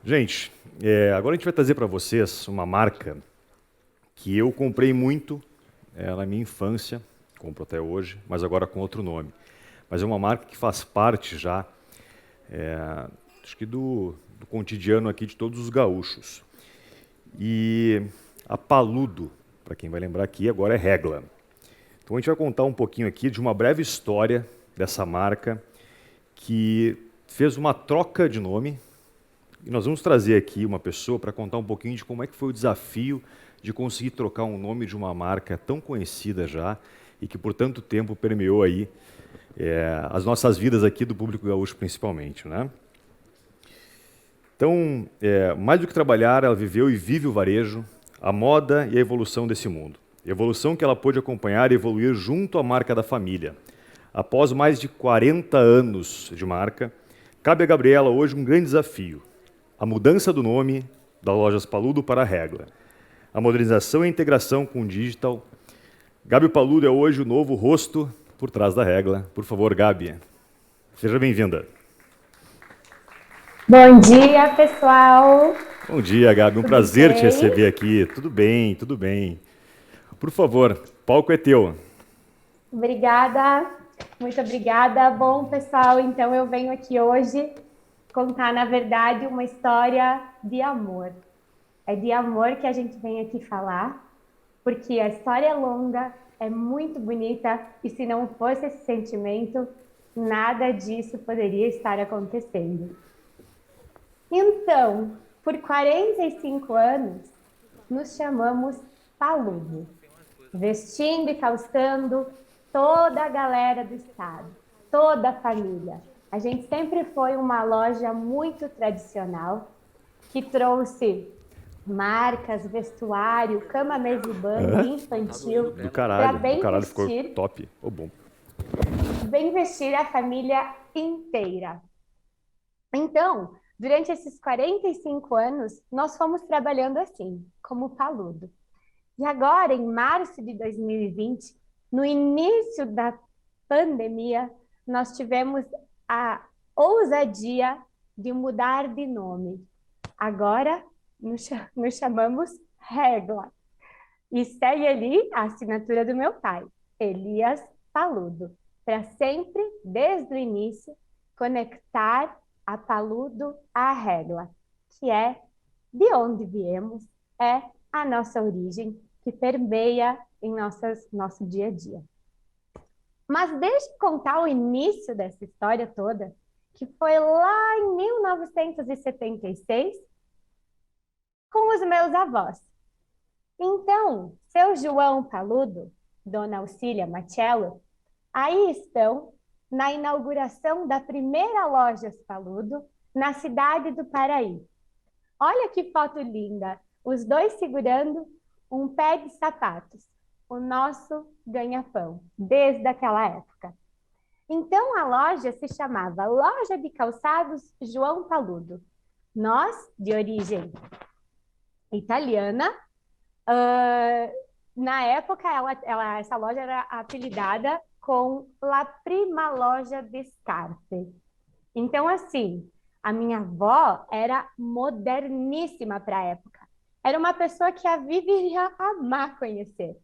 Gente, agora a gente vai trazer para vocês uma marca que eu comprei muito na minha infância, compro até hoje, mas agora com outro nome. Mas é uma marca que faz parte já, acho que do cotidiano aqui de todos os gaúchos. E a Paludo, para quem vai lembrar aqui, agora é Regla. Então a gente vai contar um pouquinho aqui de uma breve história dessa marca que fez uma troca de nome. E nós vamos trazer aqui uma pessoa para contar um pouquinho de como é que foi o desafio de conseguir trocar um nome de uma marca tão conhecida já e que por tanto tempo permeou aí as nossas vidas aqui do público gaúcho principalmente, né? Então, mais do que trabalhar, ela viveu e vive o varejo, a moda e a evolução desse mundo. Evolução que ela pôde acompanhar e evoluir junto à marca da família. Após mais de 40 anos de marca, cabe a Gabriela hoje um grande desafio: a mudança do nome da Lojas Paludo para a Regla. A modernização e a integração com o digital. Gabi Paludo é hoje o novo rosto por trás da Regla. Por favor, Gabi, seja bem-vinda. Bom dia, pessoal. Bom dia, Gabi. Um Tudo prazer te bem? receber aqui. Tudo bem, tudo bem. Por favor, o palco é teu. Obrigada, muito obrigada. Bom, pessoal, então eu venho aqui hoje contar, na verdade, uma história de amor. É de amor que a gente vem aqui falar, porque a história é longa, é muito bonita, e se não fosse esse sentimento, nada disso poderia estar acontecendo. Então, por 45 anos, nos chamamos Paludo, vestindo e calçando toda a galera do estado, toda a família. A gente sempre foi uma loja muito tradicional, que trouxe marcas, vestuário, cama, mesa e banho, infantil, para Do bem caralho, ficou vestir, top. Oh, bom. bem vestir a família inteira. Então, durante esses 45 anos, nós fomos trabalhando assim, como Paludo. E agora, em março de 2020, no início da pandemia, nós tivemos a ousadia de mudar de nome. Agora nos chamamos Regla. E segue ali a assinatura do meu pai, Elias Paludo, para sempre, desde o início, conectar a Paludo à Regla, que é de onde viemos, é a nossa origem, que permeia em nosso dia a dia. Mas deixe eu contar o início dessa história toda, que foi lá em 1976, com os meus avós. Então, seu João Paludo, Dona Auxília Machello, aí estão na inauguração da primeira loja Paludo na cidade do Paraí. Olha que foto linda, os dois segurando um pé de sapatos, o nosso ganha-pão, desde aquela época. Então a loja se chamava Loja de Calçados João Paludo. Nós, de origem italiana, uh, na época essa loja era apelidada com La Prima Loja de Scarpe. Então, assim, a minha avó era moderníssima para a época. Era uma pessoa que a Vivi iria amar conhecer.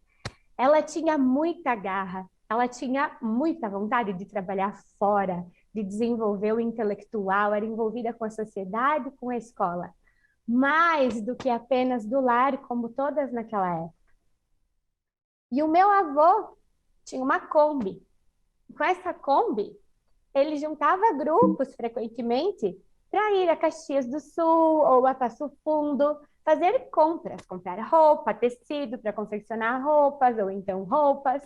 Ela tinha muita garra, ela tinha muita vontade de trabalhar fora, de desenvolver o intelectual, era envolvida com a sociedade, com a escola. Mais do que apenas do lar, como todas naquela época. E o meu avô tinha uma Kombi. Com essa Kombi, ele juntava grupos frequentemente para ir a Caxias do Sul ou a Passo Fundo, fazer compras, comprar roupa, tecido para confeccionar roupas ou então roupas.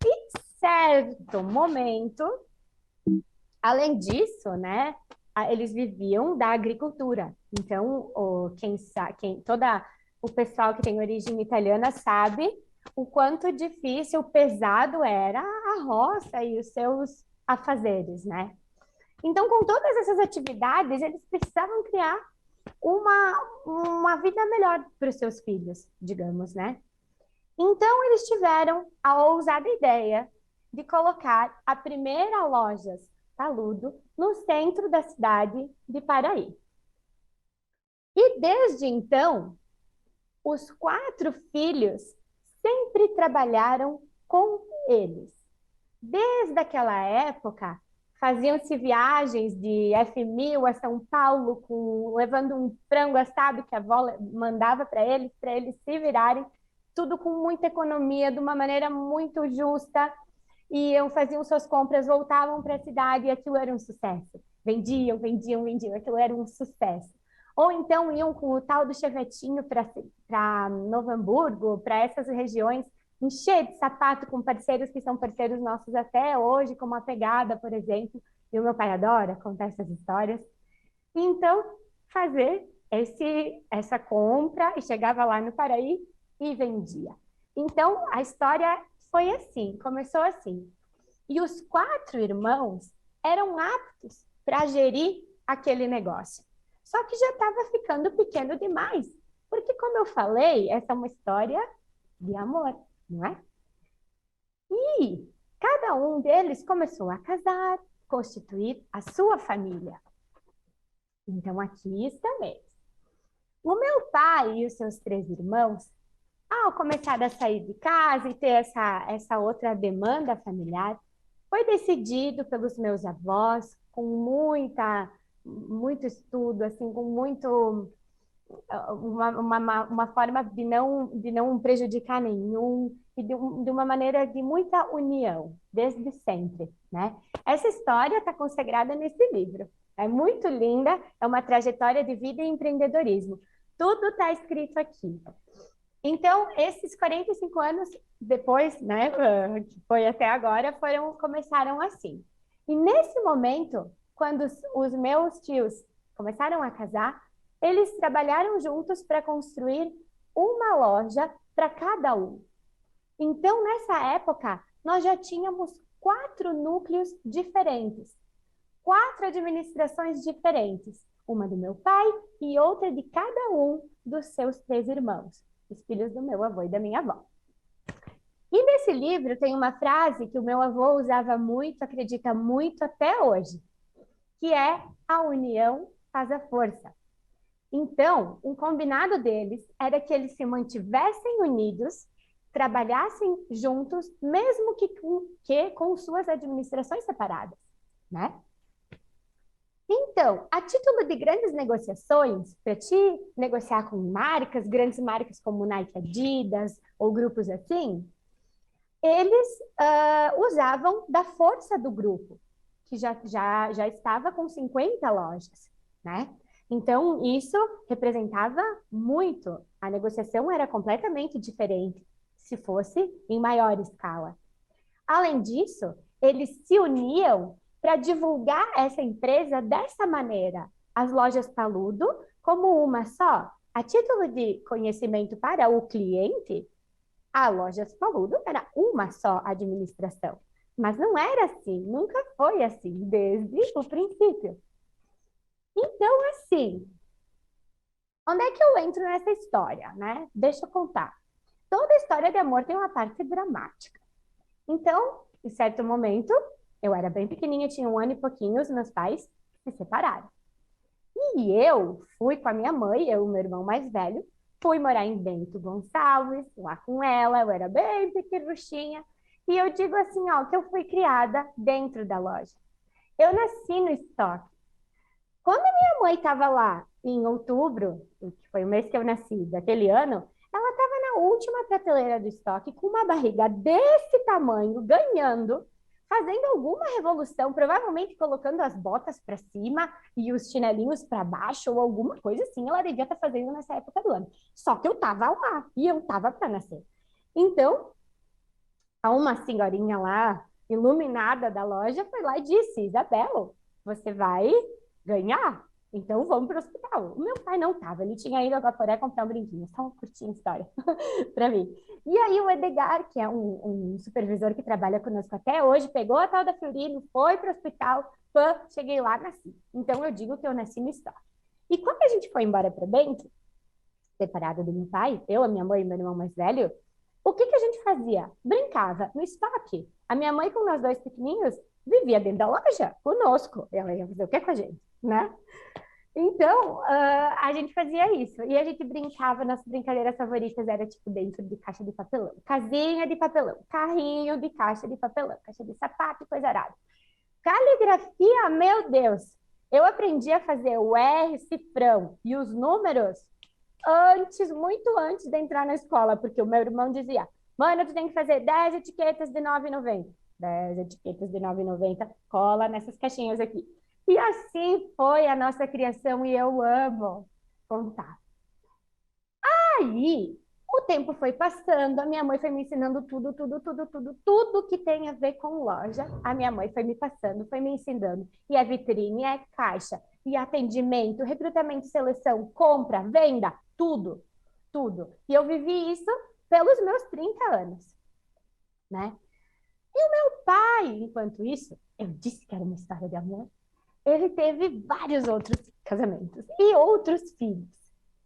E certo momento, além disso, né, eles viviam da agricultura. Então, toda o pessoal que tem origem italiana sabe o quanto difícil, pesado era a roça e os seus afazeres, né? Então, com todas essas atividades, eles precisavam criar uma vida melhor para os seus filhos, digamos, né? Então, eles tiveram a ousada ideia de colocar a primeira loja Paludo no centro da cidade de Paraí. E desde então, os 4 filhos sempre trabalharam com eles. Desde aquela época, faziam-se viagens de F1000 a São Paulo, levando um frango assado que a avó mandava para eles se virarem, tudo com muita economia, de uma maneira muito justa. Iam, faziam suas compras, voltavam para a cidade e aquilo era um sucesso. Vendiam, vendiam, vendiam, aquilo era um sucesso. Ou então iam com o tal do chevetinho para Novo Hamburgo, para essas regiões, encher de sapato com parceiros que são parceiros nossos até hoje, como a Pegada, por exemplo. E o meu pai adora contar essas histórias. E então, fazer essa compra e chegava lá no Paraí e vendia. Então, a história foi assim, começou assim. E os 4 irmãos eram aptos para gerir aquele negócio. Só que já estava ficando pequeno demais. Porque, como eu falei, essa é uma história de amor, não é? E cada um deles começou a casar, constituir a sua família. Então, aqui estão eles. O meu pai e os seus 3 irmãos, ao começar a sair de casa e ter essa outra demanda familiar, foi decidido pelos meus avós, com muito estudo, assim, com muito uma forma de não prejudicar nenhum e de uma maneira de muita união, desde sempre, né? Essa história está consagrada nesse livro. É muito linda, é uma trajetória de vida e empreendedorismo. Tudo está escrito aqui. Então, esses 45 anos depois, né, que foi até agora, começaram assim. E nesse momento, quando os meus tios começaram a casar, eles trabalharam juntos para construir uma loja para cada um. Então, nessa época, nós já tínhamos 4 núcleos diferentes, 4 administrações diferentes, uma do meu pai e outra de cada um dos seus 3 irmãos, os filhos do meu avô e da minha avó. E nesse livro tem uma frase que o meu avô usava muito, acredita muito até hoje, que é: a união faz a força. Então, um combinado deles era que eles se mantivessem unidos, trabalhassem juntos, mesmo que com suas administrações separadas, né? Então, a título de grandes negociações, para te negociar com marcas, grandes marcas como Nike, Adidas ou grupos assim, eles usavam da força do grupo, que já estava com 50 lojas, né? Então, isso representava muito. A negociação era completamente diferente se fosse em maior escala. Além disso, eles se uniam para divulgar essa empresa dessa maneira. As lojas Paludo, como uma só, a título de conhecimento para o cliente, a Lojas Paludo era uma só administração. Mas não era assim, nunca foi assim, desde o princípio. Então, assim, onde é que eu entro nessa história, né? Deixa eu contar. Toda história de amor tem uma parte dramática. Então, em certo momento, eu era bem pequenininha, tinha 1 ano e pouquinho, os meus pais se separaram. E eu fui com a minha mãe, eu e o meu irmão mais velho, fui morar em Bento Gonçalves, lá com ela, eu era bem pequenuchinha. E eu digo assim, ó, que eu fui criada dentro da loja. Eu nasci no estoque. Quando a minha mãe estava lá em outubro, que foi o mês que eu nasci, daquele ano, ela estava na última prateleira do estoque com uma barriga desse tamanho, ganhando, fazendo alguma revolução, provavelmente colocando as botas para cima e os chinelinhos para baixo ou alguma coisa assim, ela devia estar fazendo nessa época do ano. Só que eu estava lá e eu estava para nascer. Então, a uma senhorinha lá, iluminada da loja, foi lá e disse: Isabela, você vai ganhar? Então vamos para o hospital. O meu pai não estava, ele tinha ido a Guaporé comprar um brinquinho, só uma curtinha história para mim. E aí o Edgar, que é um supervisor que trabalha conosco até hoje, pegou a tal da Fiorino, foi para o hospital, cheguei lá, nasci. Então eu digo que eu nasci no estoque. E quando a gente foi embora para Bento, separada do meu pai, eu, a minha mãe e meu irmão mais velho, o que a gente fazia? Brincava no estoque. A minha mãe, com nós 2 pequenininhos, vivia dentro da loja conosco. Ela ia fazer o que com a gente, né? Então, a gente fazia isso. E a gente brincava, nossas brincadeiras favoritas era tipo dentro de caixa de papelão. Casinha de papelão, carrinho de caixa de papelão, caixa de sapato e coisa arada. Caligrafia, meu Deus! Eu aprendi a fazer o R, cifrão e os números antes, muito antes de entrar na escola, porque o meu irmão dizia, mano, tu tem que fazer 10 etiquetas de 9,90. 10 etiquetas de 9,90, cola nessas caixinhas aqui. E assim foi a nossa criação e eu amo contar. Aí, o tempo foi passando, a minha mãe foi me ensinando tudo que tem a ver com loja. A minha mãe foi me passando, foi me ensinando. E a vitrine é caixa, e atendimento, recrutamento, seleção, compra, venda, tudo. E eu vivi isso pelos meus 30 anos, né? E o meu pai, enquanto isso, eu disse que era uma história de amor, ele teve vários outros casamentos e outros filhos.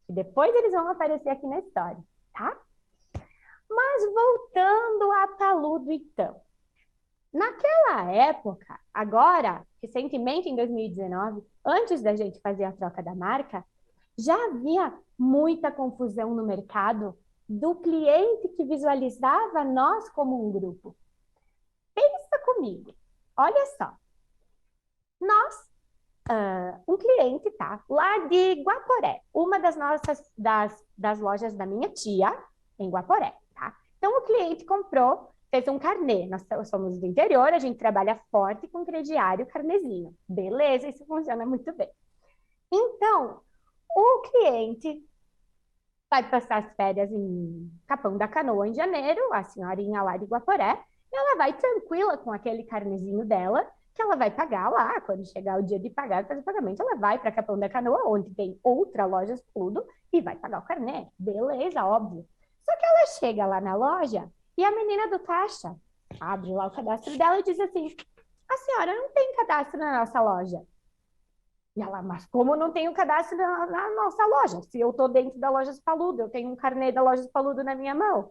E depois eles vão aparecer aqui na história, tá? Mas voltando a Paludo, então. Naquela época, agora, recentemente em 2019, antes da gente fazer a troca da marca, já havia muita confusão no mercado do cliente que visualizava nós como um grupo. Pensa comigo, olha só, nós um cliente, tá? Lá de Guaporé, uma das nossas das lojas da minha tia em Guaporé, tá? Então o cliente comprou, fez um carnê. Nós somos do interior, a gente trabalha forte com crediário, carnezinho. Beleza, isso funciona muito bem. Então, o cliente vai passar as férias em Capão da Canoa em janeiro, a senhorinha lá de Guaporé, ela vai tranquila com aquele carnezinho dela, que ela vai pagar lá, quando chegar o dia de pagar, fazer o pagamento, ela vai para Capão da Canoa, onde tem outra loja tudo, e vai pagar o carnê. Beleza, óbvio. Só que ela chega lá na loja e a menina do caixa abre lá o cadastro dela e diz assim: a senhora não tem cadastro na nossa loja. E ela, mas como não tenho cadastro na nossa loja? Se eu estou dentro da Lojas Paludo, eu tenho um carnê da Lojas Paludo na minha mão.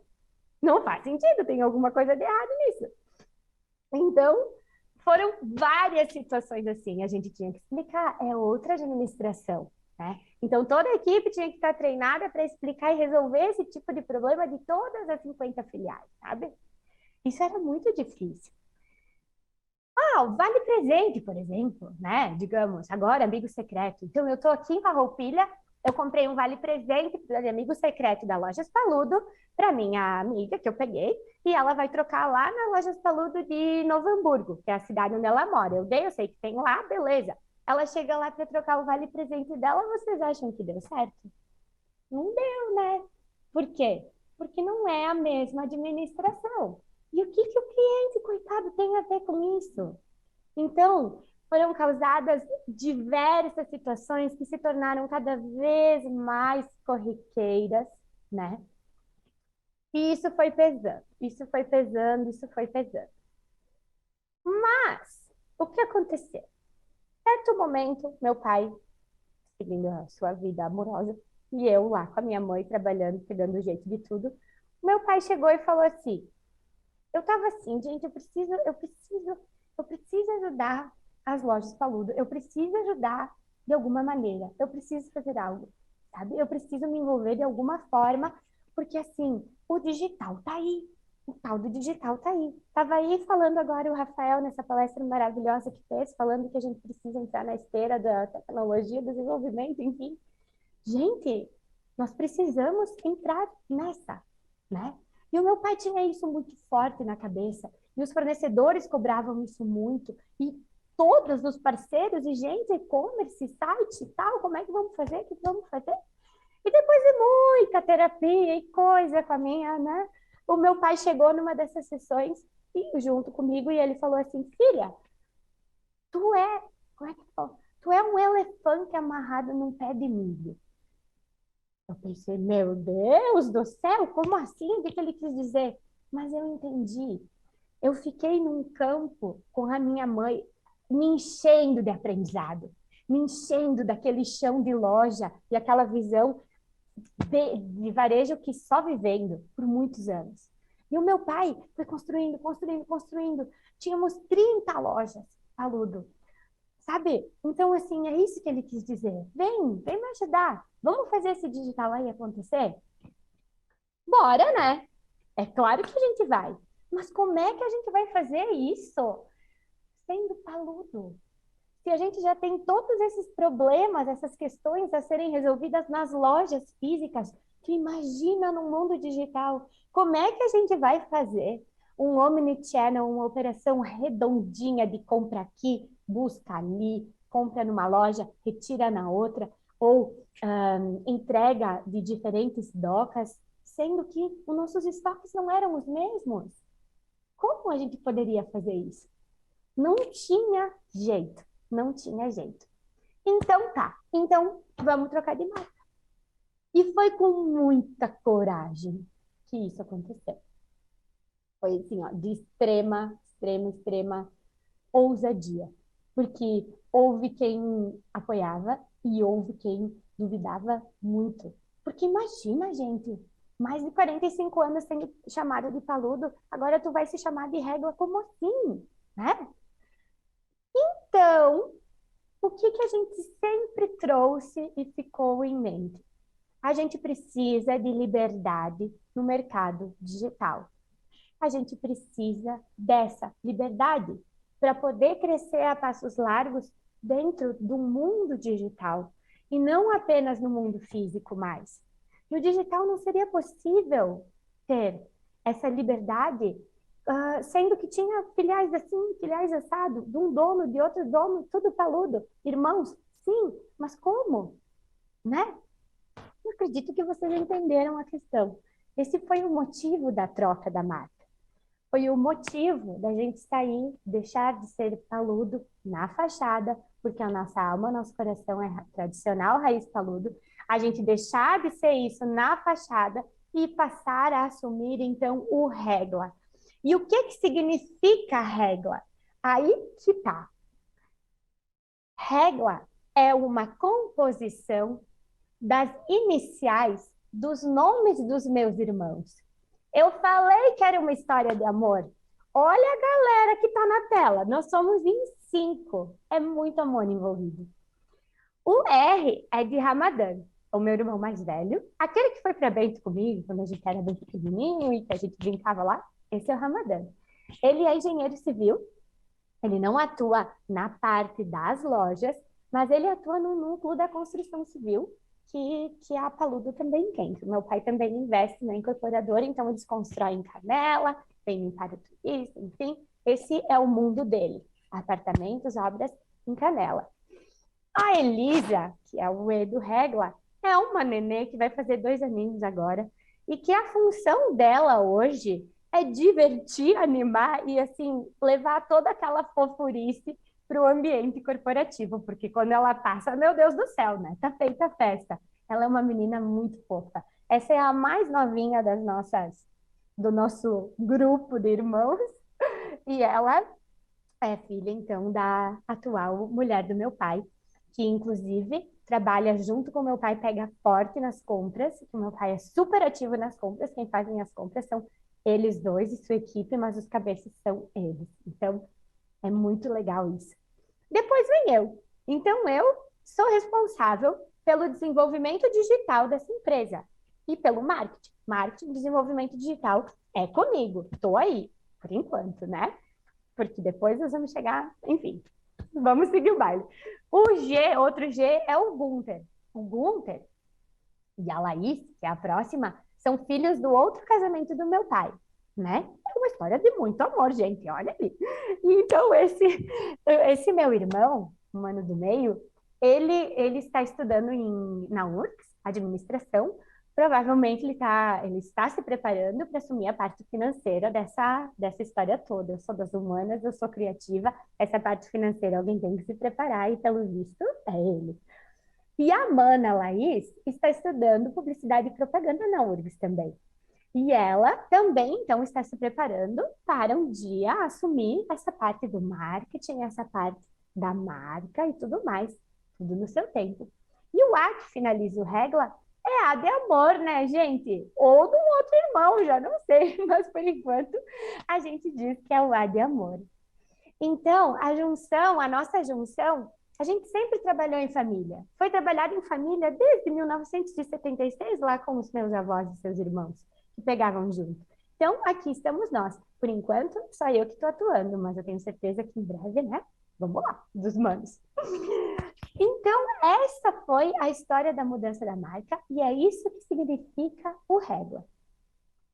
Não faz sentido, tem alguma coisa de errado nisso. Então, foram várias situações assim, a gente tinha que explicar, é outra administração, né? Então, toda a equipe tinha que estar treinada para explicar e resolver esse tipo de problema de todas as 50 filiais, sabe? Isso era muito difícil. O vale presente, por exemplo, né? Digamos, agora amigo secreto. Então, eu estou aqui em Farroupilha, eu comprei um vale presente de amigo secreto da Lojas Paludo para minha amiga que eu peguei e ela vai trocar lá na Lojas Paludo de Novo Hamburgo, que é a cidade onde ela mora. Eu sei que tem lá, beleza. Ela chega lá para trocar o vale presente dela, vocês acham que deu certo? Não deu, né? Por quê? Porque não é a mesma administração. E o que que o cliente, coitado, tem a ver com isso? Então, foram causadas diversas situações que se tornaram cada vez mais corriqueiras, né? E isso foi pesando, isso foi pesando, isso foi pesando. Mas, o que aconteceu? Certo momento, meu pai, seguindo a sua vida amorosa, e eu lá com a minha mãe trabalhando, pegando o jeito de tudo, meu pai chegou e falou assim: eu tava assim, gente, eu preciso ajudar as lojas Paludo, eu preciso ajudar de alguma maneira, eu preciso fazer algo, sabe? Eu preciso me envolver de alguma forma, porque assim, o digital tá aí, o tal do digital tá aí. Tava aí falando agora o Rafael nessa palestra maravilhosa que fez, falando que a gente precisa entrar na esteira da tecnologia, do desenvolvimento, enfim. Gente, nós precisamos entrar nessa, né? E o meu pai tinha isso muito forte na cabeça, e os fornecedores cobravam isso muito, e todos os parceiros e gente, e-commerce, site e tal, como é que vamos fazer? O que vamos fazer? E depois de muita terapia e coisa com a minha, né? O meu pai chegou numa dessas sessões e junto comigo e ele falou assim: filha, tu é, como é que fala? Tu é um elefante amarrado num pé de milho. Eu pensei, meu Deus do céu, como assim? O que que ele quis dizer? Mas eu entendi. Eu fiquei num campo com a minha mãe, me enchendo de aprendizado, me enchendo daquele chão de loja e aquela visão de varejo que só vivendo por muitos anos. E o meu pai foi construindo. Tínhamos 30 lojas, Paludo. sabe? Então, assim, é isso que ele quis dizer. Vem me ajudar. Vamos fazer esse digital aí acontecer? Bora, né? É claro que a gente vai. Mas como é que a gente vai fazer isso sendo paludo? Se a gente já tem todos esses problemas, essas questões a serem resolvidas nas lojas físicas, tu imagina no mundo digital, como é que a gente vai fazer um omnichannel, uma operação redondinha de compra aqui, busca ali, compra numa loja, retira na outra, ou entrega de diferentes docas, sendo que os nossos estoques não eram os mesmos? Como a gente poderia fazer isso? Não tinha jeito, não tinha jeito. Então tá, então vamos trocar de marca. E foi com muita coragem que isso aconteceu. Foi assim, ó, de extrema ousadia. Porque houve quem apoiava e houve quem duvidava muito. Porque imagina, gente, mais de 45 anos sendo chamada de paludo, agora tu vai se chamar de régua, como assim? Né? Então, o que que a gente sempre trouxe e ficou em mente? A gente precisa de liberdade no mercado digital. A gente precisa dessa liberdade para poder crescer a passos largos dentro do mundo digital e não apenas no mundo físico mais. No digital não seria possível ter essa liberdade, sendo que tinha filiais assim, filiais assado, de um dono, de outro dono, tudo paludo, irmãos, sim, mas como, né? Eu acredito que vocês entenderam a questão. Esse foi o motivo da troca da marca. Foi o motivo da gente sair, deixar de ser paludo na fachada, porque a nossa alma, nosso coração é tradicional, raiz paludo. A gente deixar de ser isso na fachada e passar a assumir, então, o régua. E o que que significa régua? Aí que tá. Régua é uma composição das iniciais dos nomes dos meus irmãos. Eu falei que era uma história de amor. Olha a galera que está na tela. Nós somos em 5. É muito amor envolvido. O R é de Ramadã, o meu irmão mais velho. Aquele que foi para Bento comigo, quando a gente era bem pequenininho e que a gente brincava lá. Esse é o Ramadã. Ele é engenheiro civil. Ele não atua na parte das lojas, mas ele atua no núcleo da construção civil, que a Paludo também tem. Meu pai também investe na incorporadora, então eles constroem Canela, vendem para o turista, enfim. Esse é o mundo dele. Apartamentos, obras em Canela. A Elisa, que é o E do Régua, é uma nenê que vai fazer 2 aninhos agora, e que a função dela hoje é divertir, animar e, assim, levar toda aquela fofurice para o ambiente corporativo, porque quando ela passa, meu Deus do céu, né? Tá feita a festa. Ela é uma menina muito fofa. Essa é a mais novinha do nosso grupo de irmãos, e ela é filha, então, da atual mulher do meu pai, que, inclusive, trabalha junto com o meu pai, pega forte nas compras, que o meu pai é super ativo nas compras, quem fazem as compras são eles dois e sua equipe, mas os cabeças são eles. Então, é muito legal isso. Depois vem eu. Então, eu sou responsável pelo desenvolvimento digital dessa empresa e pelo marketing. Marketing, desenvolvimento digital é comigo. Estou aí, por enquanto, né? Porque depois nós vamos chegar, enfim, vamos seguir o baile. O G, outro G, é o Gunther. O Gunther e a Laís, que é a próxima, são filhos do outro casamento do meu pai, né? É uma história de muito amor, gente, olha ali. Então, esse meu irmão, o mano do meio, ele está estudando na URGS, administração. Provavelmente ele está se preparando para assumir a parte financeira dessa história toda. Eu sou das humanas, eu sou criativa, essa parte financeira alguém tem que se preparar e, pelo visto, é ele. E a Mana Laís está estudando publicidade e propaganda na URGS também. E ela também, então, está se preparando para um dia assumir essa parte do marketing, essa parte da marca e tudo mais, tudo no seu tempo. E o A que finaliza o Regla é A de amor, né, gente? Ou do outro irmão, já não sei, mas por enquanto a gente diz que é o A de amor. Então, a nossa junção A gente sempre trabalhou em família. Foi trabalhado em família desde 1976, lá com os meus avós e seus irmãos, que pegavam junto. Então, aqui estamos nós. Por enquanto, só eu que estou atuando, mas eu tenho certeza que em breve, né? Vamos lá, dos manos. Então, essa foi a história da mudança da marca e é isso que significa o Régua.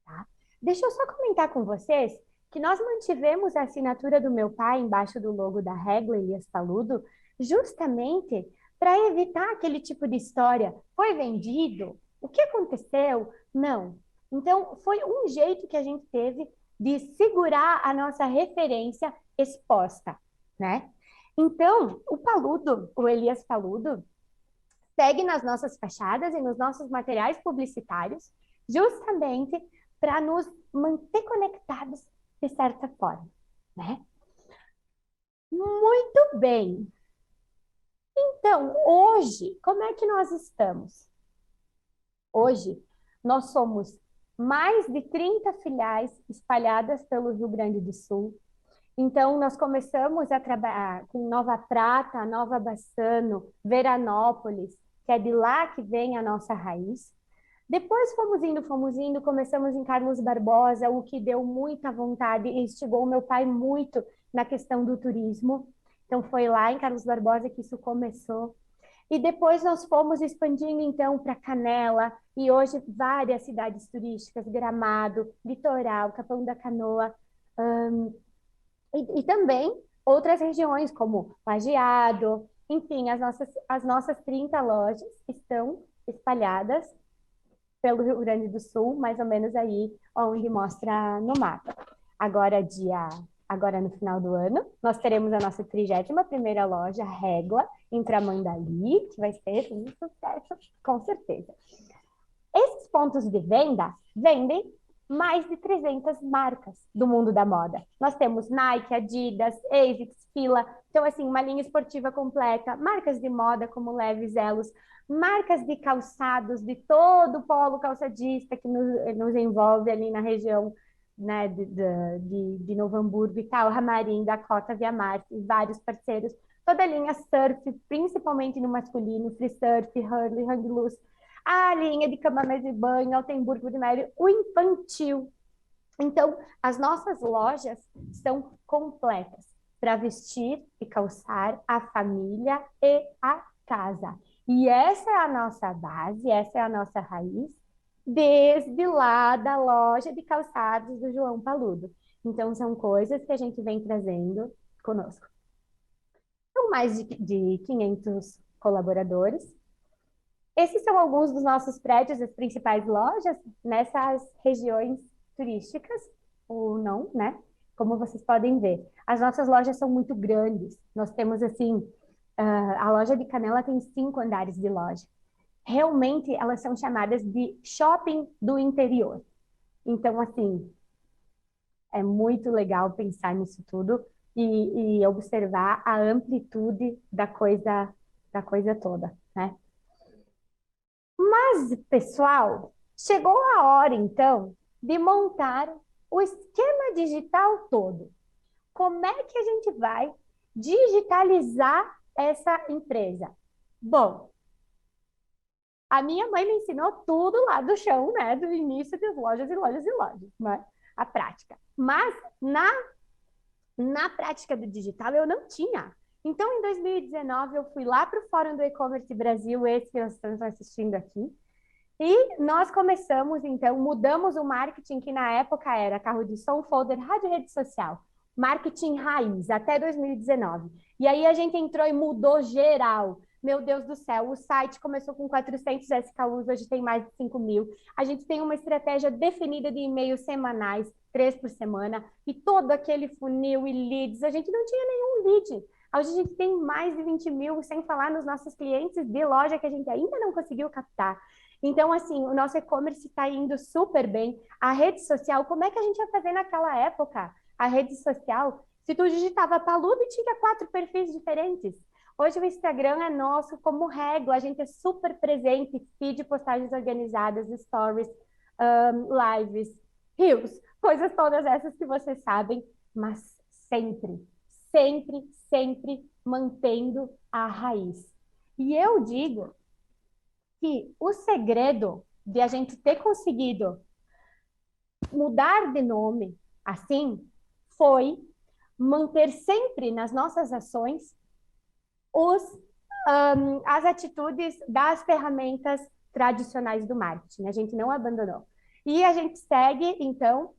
Tá? Deixa eu só comentar com vocês que nós mantivemos a assinatura do meu pai embaixo do logo da Régua Elias Paludo, justamente para evitar aquele tipo de história. Foi vendido? O que aconteceu? Não. Então, foi um jeito que a gente teve de segurar a nossa referência exposta, né? Então, o Paludo, o Elias Paludo, segue nas nossas fachadas e nos nossos materiais publicitários, justamente para nos manter conectados de certa forma, né? Muito bem. Então, hoje, como é que nós estamos? Hoje, nós somos mais de 30 filiais espalhadas pelo Rio Grande do Sul. Então, nós começamos a trabalhar com Nova Prata, Nova Bassano, Veranópolis, que é de lá que vem a nossa raiz. Depois fomos indo, começamos em Carlos Barbosa, o que deu muita vontade e instigou o meu pai muito na questão do turismo. Então, foi lá em Carlos Barbosa que isso começou. E depois nós fomos expandindo, então, para Canela, e hoje várias cidades turísticas, Gramado, Litoral, Capão da Canoa, e também outras regiões, como Lajeado, enfim, as nossas 30 lojas estão espalhadas pelo Rio Grande do Sul, mais ou menos aí onde mostra no mapa. Agora no final do ano, nós teremos a nossa 31ª loja, Régua, em Tramandaí, que vai ser um sucesso, com certeza. Esses pontos de venda vendem mais de 300 marcas do mundo da moda. Nós temos Nike, Adidas, ASICS, Fila, então assim, uma linha esportiva completa, marcas de moda como Levi's, Elos, marcas de calçados de todo o polo calçadista que nos envolve ali na região, né, de Novo Hamburgo e tal, Ramarim, Dakota, Via Marte, vários parceiros, toda a linha surf, principalmente no masculino, free surf, Hurley, Hang Loose, a linha de cama, mesa e banho, Altenburgo de Mério, o infantil. Então, as nossas lojas são completas para vestir e calçar a família e a casa. E essa é a nossa base, essa é a nossa raiz, desde lá da loja de calçados do João Paludo. Então, são coisas que a gente vem trazendo conosco. São mais de 500 colaboradores. Esses são alguns dos nossos prédios, as principais lojas nessas regiões turísticas, ou não, né? Como vocês podem ver. As nossas lojas são muito grandes. Nós temos, assim, a loja de Canela tem 5 andares de loja. Realmente, elas são chamadas de shopping do interior. Então, assim, é muito legal pensar nisso tudo e observar a amplitude da coisa toda, né? Mas, pessoal, chegou a hora, então, de montar o esquema digital todo. Como é que a gente vai digitalizar essa empresa? Bom, a minha mãe me ensinou tudo lá do chão, né? Do início das lojas e lojas e lojas, né? A prática. Mas na prática do digital eu não tinha. Então, em 2019, eu fui lá para o Fórum do E-Commerce Brasil, esse que nós estamos assistindo aqui, e nós começamos, então, mudamos o marketing, que na época era carro de som, folder, rádio e rede social. Marketing raiz, até 2019. E aí a gente entrou e mudou geral. Meu Deus do céu, o site começou com 400 SKUs, hoje tem mais de 5.000. A gente tem uma estratégia definida de e-mails semanais, 3 por semana, e todo aquele funil e leads. A gente não tinha nenhum lead. Hoje a gente tem mais de 20.000, sem falar nos nossos clientes de loja que a gente ainda não conseguiu captar. Então, assim, o nosso e-commerce está indo super bem. A rede social, como é que a gente ia fazer naquela época? A rede social, se tu digitava Paludo, tinha 4 perfis diferentes. Hoje o Instagram é nosso como régua, a gente é super presente, feed, postagens organizadas, stories, lives, reels, coisas todas essas que vocês sabem, mas sempre, sempre, sempre mantendo a raiz. E eu digo que o segredo de a gente ter conseguido mudar de nome assim foi manter sempre nas nossas ações as atitudes das ferramentas tradicionais do marketing. A gente não abandonou. E a gente segue, então,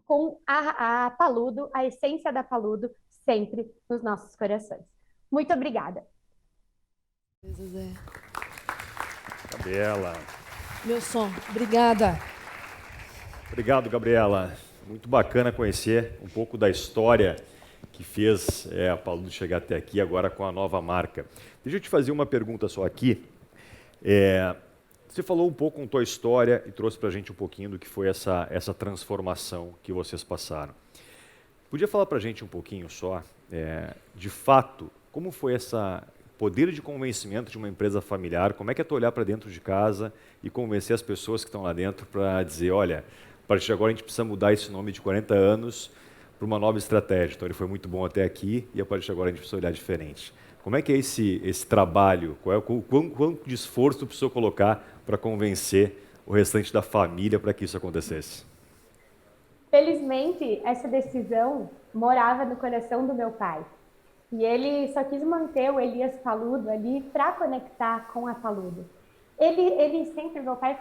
com a Paludo, a essência da Paludo, sempre nos nossos corações. Muito obrigada. Zezé. Gabriela. Meu som. Obrigada. Obrigado, Gabriela. Muito bacana conhecer um pouco da história que fez a Paludo chegar até aqui, agora com a nova marca. Deixa eu te fazer uma pergunta só aqui. Você falou um pouco com tua história e trouxe para a gente um pouquinho do que foi essa transformação que vocês passaram. Podia falar para a gente um pouquinho só, de fato, como foi esse poder de convencimento de uma empresa familiar? Como é que é tu olhar para dentro de casa e convencer as pessoas que estão lá dentro para dizer, olha, a partir de agora a gente precisa mudar esse nome de 40 anos para uma nova estratégia. Então ele foi muito bom até aqui e a partir de agora a gente precisa olhar diferente. Como é que é esse trabalho? Quanto de esforço tu precisou colocar para convencer o restante da família para que isso acontecesse? Felizmente, essa decisão morava no coração do meu pai. E ele só quis manter o Elias Paludo ali para conectar com a Paludo. Ele sempre, meu pai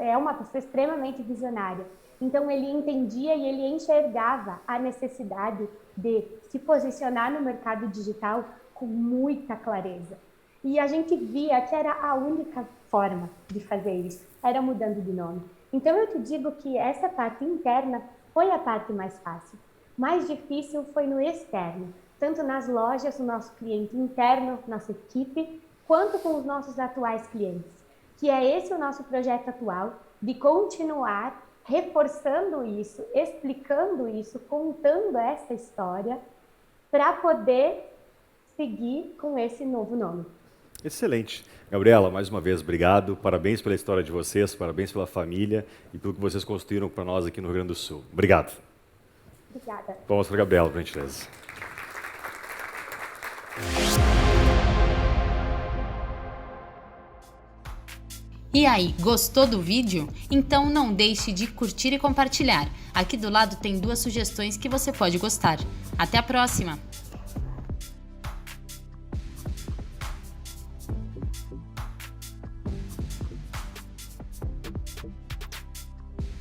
é uma pessoa extremamente visionária. Então ele entendia e ele enxergava a necessidade de se posicionar no mercado digital com muita clareza. E a gente via que era a única forma de fazer isso, era mudando de nome. Então eu te digo que essa parte interna foi a parte mais fácil. Mais difícil foi no externo, tanto nas lojas, no nosso cliente interno, nossa equipe, quanto com os nossos atuais clientes. Que é esse o nosso projeto atual, de continuar reforçando isso, explicando isso, contando essa história, para poder seguir com esse novo nome. Excelente. Gabriela, mais uma vez, obrigado. Parabéns pela história de vocês, parabéns pela família e pelo que vocês construíram para nós aqui no Rio Grande do Sul. Obrigado. Obrigada. Vamos para a Gabriela, por gentileza. E aí, gostou do vídeo? Então não deixe de curtir e compartilhar. Aqui do lado tem 2 sugestões que você pode gostar. Até a próxima!